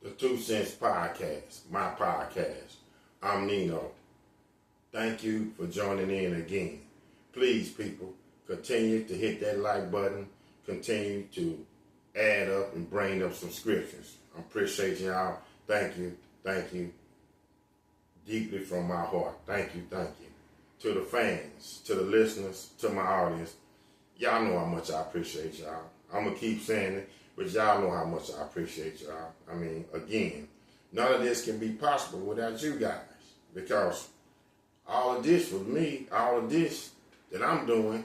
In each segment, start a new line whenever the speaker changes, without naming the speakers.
The 2 Cents Podcast, my podcast. I'm Nino. Thank you for joining in again. Please, people, continue to hit that like button. Continue to add up and bring up subscriptions. I appreciate y'all. Thank you. Thank you. Deeply from my heart. Thank you. Thank you. To the fans, to the listeners, to my audience. Y'all know how much I appreciate y'all. I'm going to keep saying it, but y'all know how much I appreciate y'all. I mean, again, none of this can be possible without you guys, because all of this with me, all of this that I'm doing,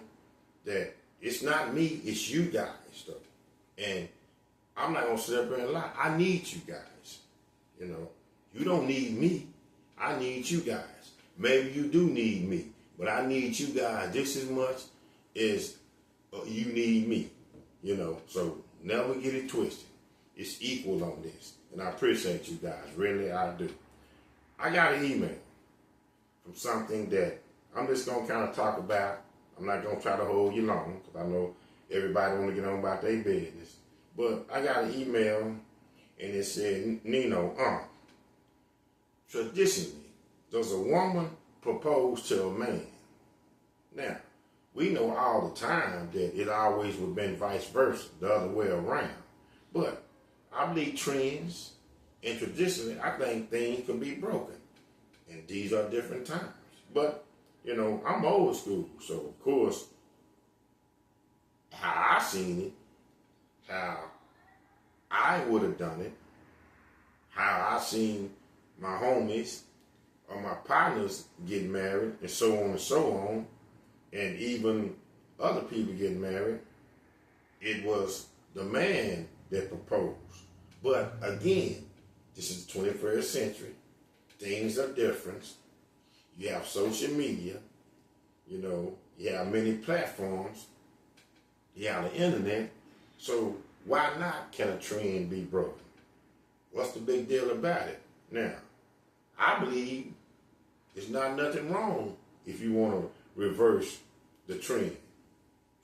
that it's not me, it's you guys, though. And I'm not going to sit up here and lie. I need you guys. You know, you don't need me. I need you guys. Maybe you do need me, but I need you guys just as much as you need me. You know, so never get it twisted. It's equal on this. And I appreciate you guys. Really, I do. I got an email from something that I'm just going to kind of talk about. I'm not going to try to hold you long, because I know everybody want to get on about their business. But I got an email, and it said, Nino, traditionally, does a woman propose to a man? Now, we know all the time that it always would have been vice versa, the other way around. But I believe trends and traditionally, I think things can be broken. And these are different times. But, you know, I'm old school. So, of course, how I seen it, how I would have done it, how I seen my homies or my partners get married, and so on and so on, and even other people getting married, it was the man that proposed. But again, this is the 21st century. Things are different. You have social media. You know, you have many platforms. You have the internet. So why not can a trend be broken? What's the big deal about it? Now, I believe there's not nothing wrong if you want to reverse the trend.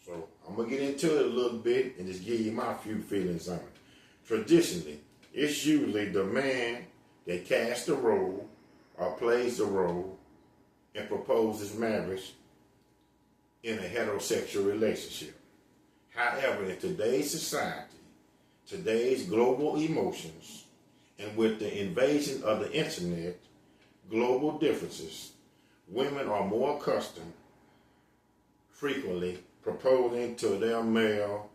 So I'm going to get into it a little bit and just give you my few feelings on it. Traditionally, it's usually the man that casts the role or plays the role and proposes marriage in a heterosexual relationship. However, in today's society, today's global emotions, and with the invasion of the internet, global differences, women are more accustomed frequently proposing to their male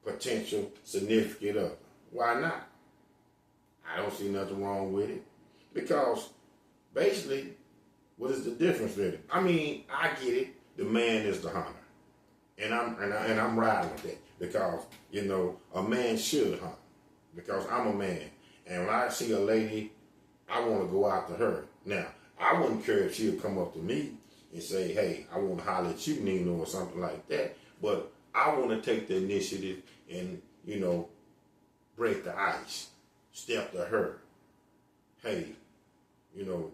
potential significant other. Why not? I don't see nothing wrong with it, because basically, what is the difference really? I mean, I get it. The man is the hunter, and I'm riding with that, because you know a man should hunt, because I'm a man, and when I see a lady, I want to go after her. Now, I wouldn't care if she would come up to me and say, hey, I want to holler at you, Nino, or something like that. But I want to take the initiative and, you know, break the ice, step to her. Hey, you know,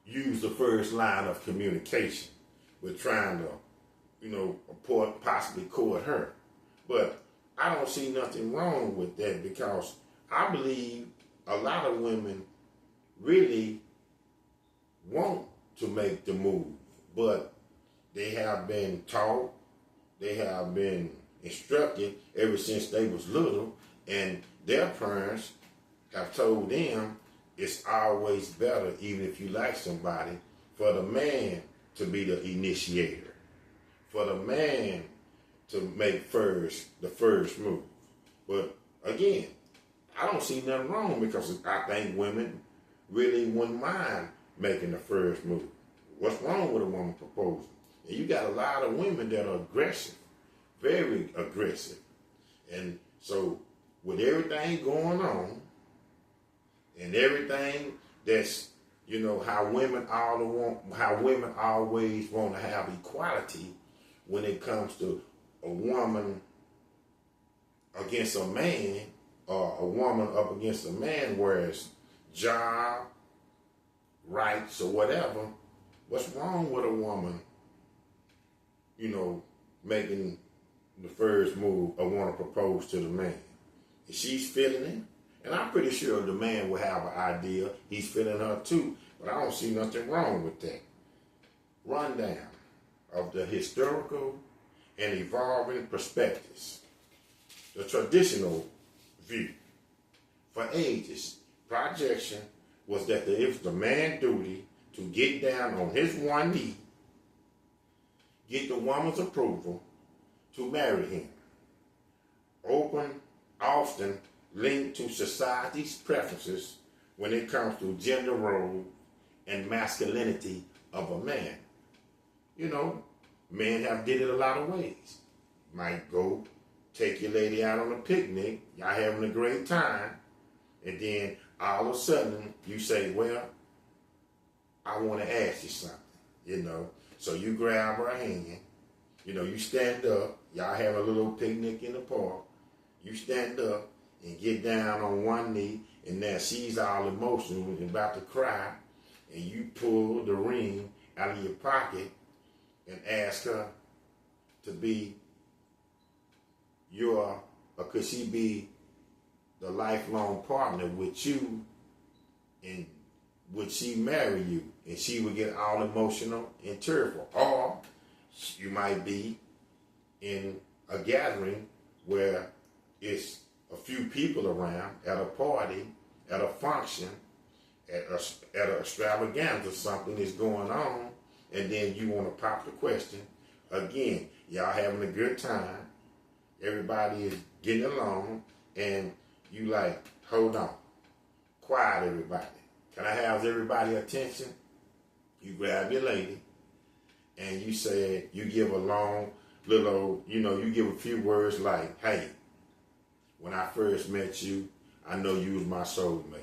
use the first line of communication with trying to, you know, possibly court her. But I don't see nothing wrong with that, because I believe a lot of women really want to make the move, but they have been taught, they have been instructed ever since they was little, and their parents have told them it's always better, even if you like somebody, for the man to be the initiator, for the man to make the first move. But again, I don't see nothing wrong, because I think women really wouldn't mind making the first move. What's wrong with a woman proposing? And you got a lot of women that are aggressive, very aggressive. And so with everything going on and everything that's, you know, how women always want to have equality when it comes to a woman against a man, or a woman up against a man, whereas job, rights, or whatever, what's wrong with a woman, you know, making the first move or want to propose to the man? If she's feeling it, And I'm pretty sure the man will have an idea. He's feeling her too. But I don't see nothing wrong with that. Rundown of the historical and evolving perspectives. The traditional view. For ages, projection was that it was the man's duty to get down on his one knee, get the woman's approval to marry him. Often linked to society's preferences when it comes to gender role and masculinity of a man. You know, men have did it a lot of ways. Might go take your lady out on a picnic, y'all having a great time, and then all of a sudden you say, well, I want to ask you something, you know. So you grab her hand, you know, you stand up, y'all have a little picnic in the park, you stand up and get down on one knee, and now she's all emotional and about to cry, and you pull the ring out of your pocket and ask her to be could she be the lifelong partner with you, and would she marry you? And she would get all emotional and tearful. Or you might be in a gathering where it's a few people around, at a party, at a function, at an extravaganza, something is going on, and then you want to pop the question. Again, y'all having a good time, everybody is getting along, and you like, hold on, quiet everybody. Can I have everybody's attention? You grab your lady, and you say, you give a long little, you give a few words like, hey, when I first met you, I know you was my soulmate.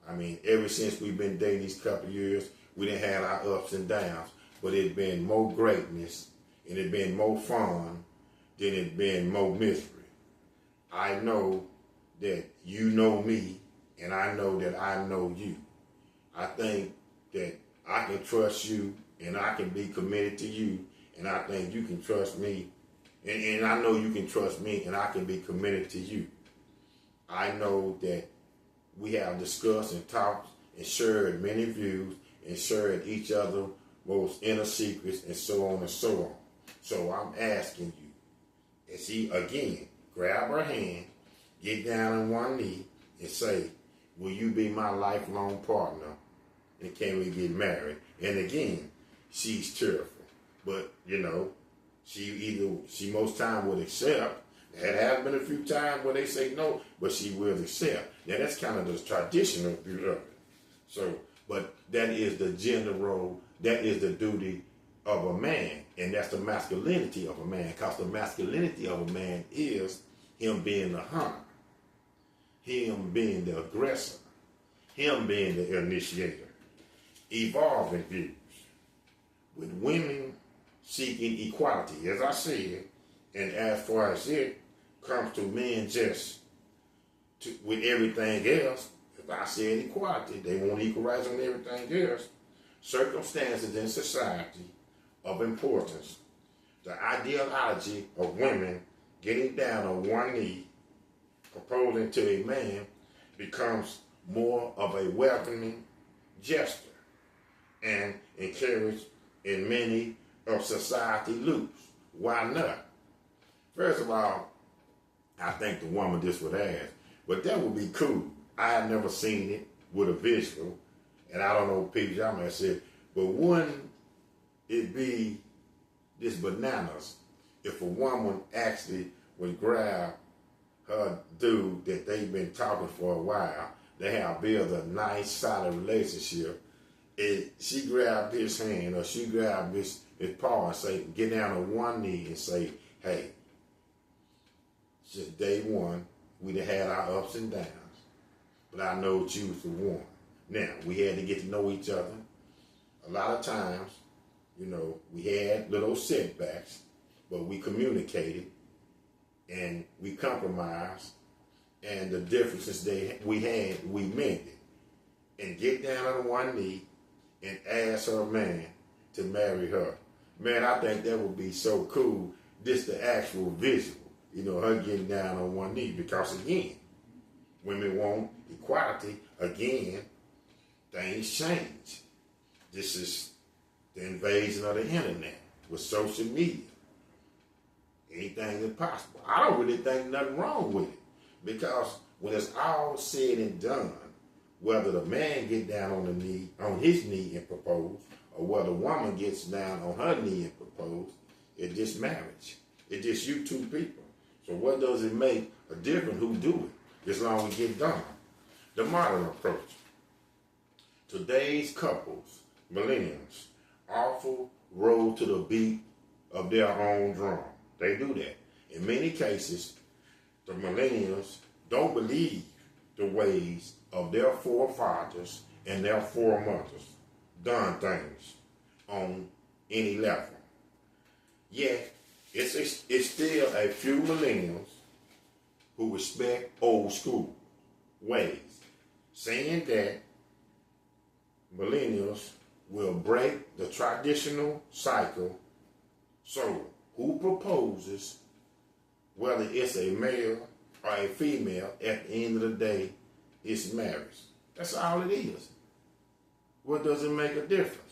I mean, ever since we've been dating these couple of years, we done had our ups and downs, but it's been more greatness, and it's been more fun than it's been more misery. I know that you know me, and I know that I know you. I think that I can trust you, and I can be committed to you, and I think you can trust me, and I know you can trust me, and I can be committed to you. I know that we have discussed and talked and shared many views and shared each other's most inner secrets and so on and so on. So I'm asking you, and she, again, grab her hand, get down on one knee, and say, will you be my lifelong partner, and can we get married? And again, she's tearful. But, she most time would accept. There has been a few times where they say no, but she will accept. Now, that's kind of the traditional view of it. So, but that is the gender role, that is the duty of a man, and that's the masculinity of a man, because the masculinity of a man is him being the hunter, him being the aggressor, him being the initiator. Evolving views, with women seeking equality, as I said, and as far as it comes to men with everything else, if I said equality, they want equal rights on everything else. Circumstances in society of importance. The ideology of women getting down on one knee, proposing to a man, becomes more of a welcoming gesture and encouraged in many of society loops. Why not? First of all, I think the woman just would ask, but that would be cool. I have never seen it with a visual, and I don't know people, y'all might say, but wouldn't it be this bananas if a woman actually would grab her dude that they've been talking for a while, they have built a nice, solid relationship, and she grabbed his hand or she grabbed his paw and say, get down on one knee and say, hey, just day one, we done had our ups and downs, but I know that you was the one. Now, we had to get to know each other. A lot of times, we had little setbacks, but we communicated and we compromised, and the differences we had, we mended. And get down on one knee and ask her man to marry her. Man, I think that would be so cool, this the actual visual, her getting down on one knee, because again, Women want equality. Again, things change. This is the invasion of the internet with social media. Anything is possible. I don't really think nothing wrong with it, because when it's all said and done, whether the man get down on his knee and propose, or whether the woman gets down on her knee and propose, it's just marriage. It's just you two people. So what does it make a difference who do it, as long as it get done? The modern approach. Today's couples, millennials, often roll to the beat of their own drum. They do that. In many cases, the millennials don't believe the ways of their forefathers and their foremothers done things on any level. Yet, it's still a few millennials who respect old school ways, saying that millennials will break the traditional cycle. So, who proposes, whether it's a male or a female, at the end of the day, it's marriage. That's all it is. What does it make a difference?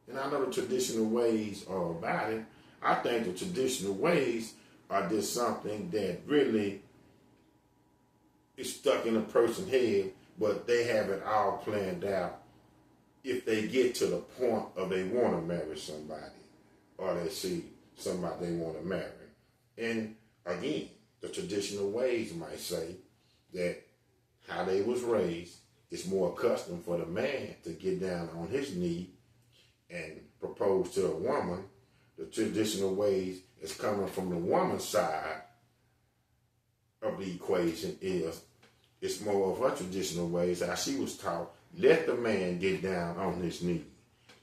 And I know the traditional ways are about it. I think the traditional ways are just something that really is stuck in a person's head, but they have it all planned out if they get to the point of they want to marry somebody, or they see somebody they want to marry. And again, the traditional ways might say that how they was raised is more accustomed for the man to get down on his knee and propose to a woman. The traditional ways is coming from the woman's side of the equation is it's more of her traditional ways, how she was taught, let the man get down on his knee.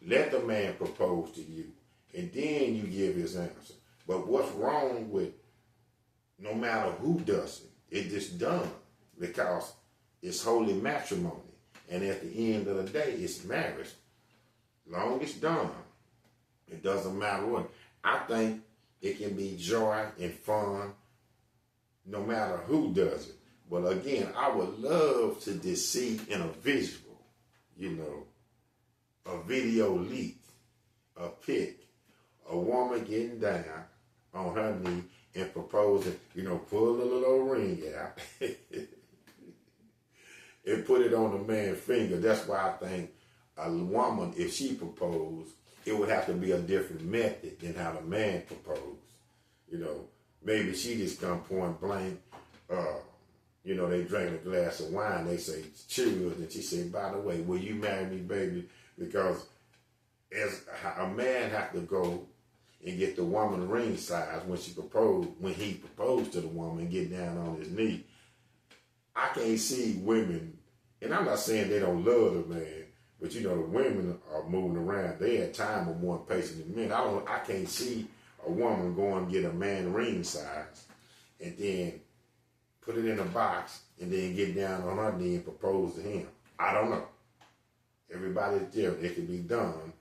Let the man propose to you. And then you give his answer. But what's wrong with no matter who does it, it's just done because it's holy matrimony. And at the end of the day, it's marriage. Long as done, it doesn't matter what. I think it can be joy and fun no matter who does it. But again, I would love to just see in a visual, a video leak, a pic, a woman getting down on her knee and proposing, pull the little ring out and put it on the man's finger. That's why I think a woman, if she proposed, it would have to be a different method than how the man proposed. Maybe she just come point blank, they drank a glass of wine, they say, cheers, and she said, by the way, will you marry me, baby? Because as a man have to go and get the woman ring size when he proposed to the woman, get down on his knee. I can't see women, and I'm not saying they don't love the man, but the women are moving around. They had time of one pacing the men. I can't see a woman going and get a man ring size and then put it in a box and then get down on her knee and propose to him. I don't know. Everybody's different. It can be done,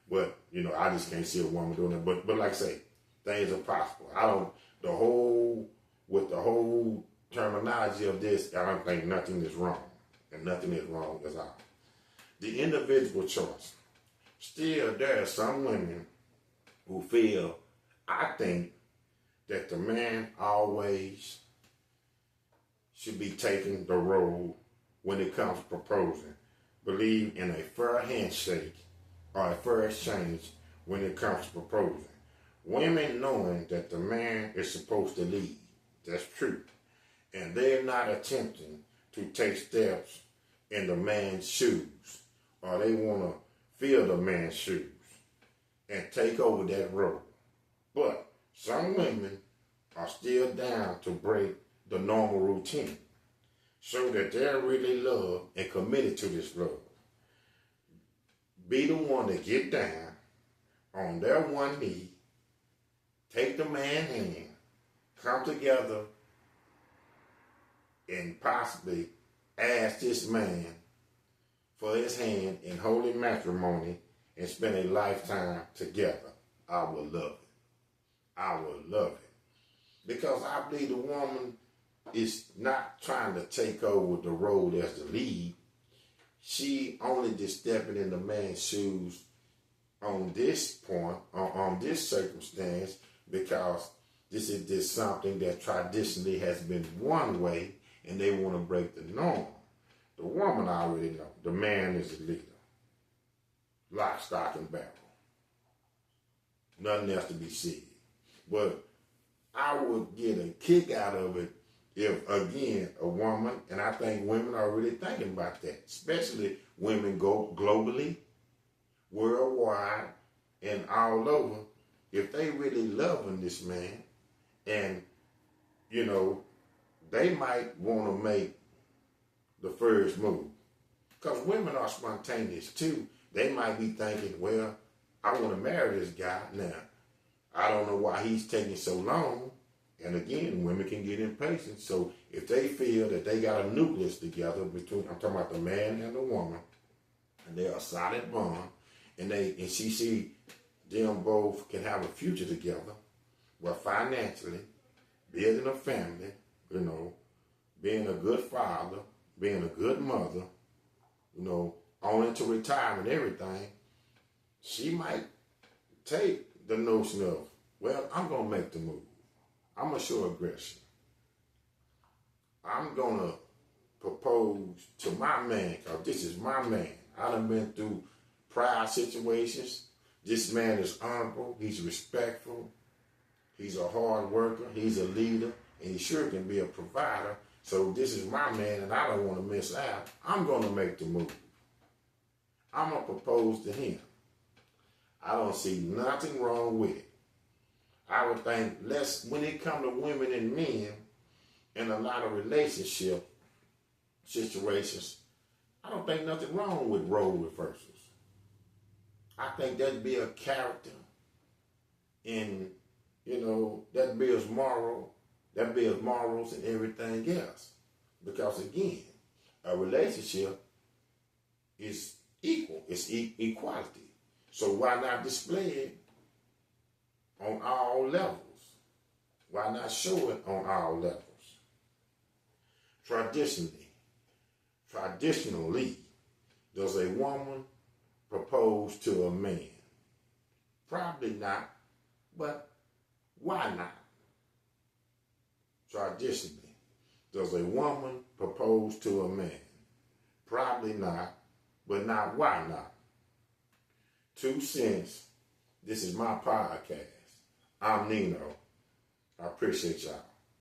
but I just can't see a woman doing it. But like I say, things are possible. With the whole terminology of this, I don't think nothing is wrong, and nothing is wrong at all. The individual choice. Still, there are some women who feel, I think, that the man always should be taking the role when it comes to proposing. Believe in a fair handshake or a fair exchange when it comes to proposing. Women knowing that the man is supposed to lead. That's true. And they're not attempting to take steps in the man's shoes, or they want to fill the man's shoes and take over that role. But some women are still down to break the normal routine so that they're really loved and committed to this love. Be the one to get down on their one knee, take the man's hand, come together, and possibly ask this man for his hand in holy matrimony and spend a lifetime together. I would love it. I would love it. Because I believe the woman is not trying to take over the role as the lead. She only just stepping in the man's shoes on this point, on this circumstance, because this is just something that traditionally has been one way, and they want to break the norm. The woman already know. The man is the leader. Lock, stock, and barrel. Nothing else to be said. But I would get a kick out of it if, again, a woman, and I think women are really thinking about that, especially women go globally, worldwide, and all over, if they really loving this man, and, you know, they might want to make the first move. Because women are spontaneous too. They might be thinking, well, I want to marry this guy. Now, I don't know why he's taking so long. And again, women can get impatient. So if they feel that they got a nucleus together between, I'm talking about the man and the woman, and they're a solid bond, and she see them both can have a future together, well, financially, building a family, you know, being a good father, being a good mother, you know, on into retirement, everything, she might take the notion of, well, I'm going to make the move. I'm going to show aggression. I'm going to propose to my man, because this is my man. I done been through prior situations. This man is honorable. He's respectful. He's a hard worker. He's a leader. And he sure can be a provider. So this is my man, and I don't want to miss out. I'm going to make the move. I'm going to propose to him. I don't see nothing wrong with it. I would think when it comes to women and men in a lot of relationship situations, I don't think nothing wrong with role reversals. I think that'd be a character in, you know, that builds morals and everything else. Because again, a relationship is equal. It's equality. So why not display it on all levels? Why not show it on all levels? Traditionally, does a woman propose to a man? Probably not, but why not? Traditionally, does a woman propose to a man? Probably not, but not why not? 2 cents. This is my podcast. I'm Nino. I appreciate y'all.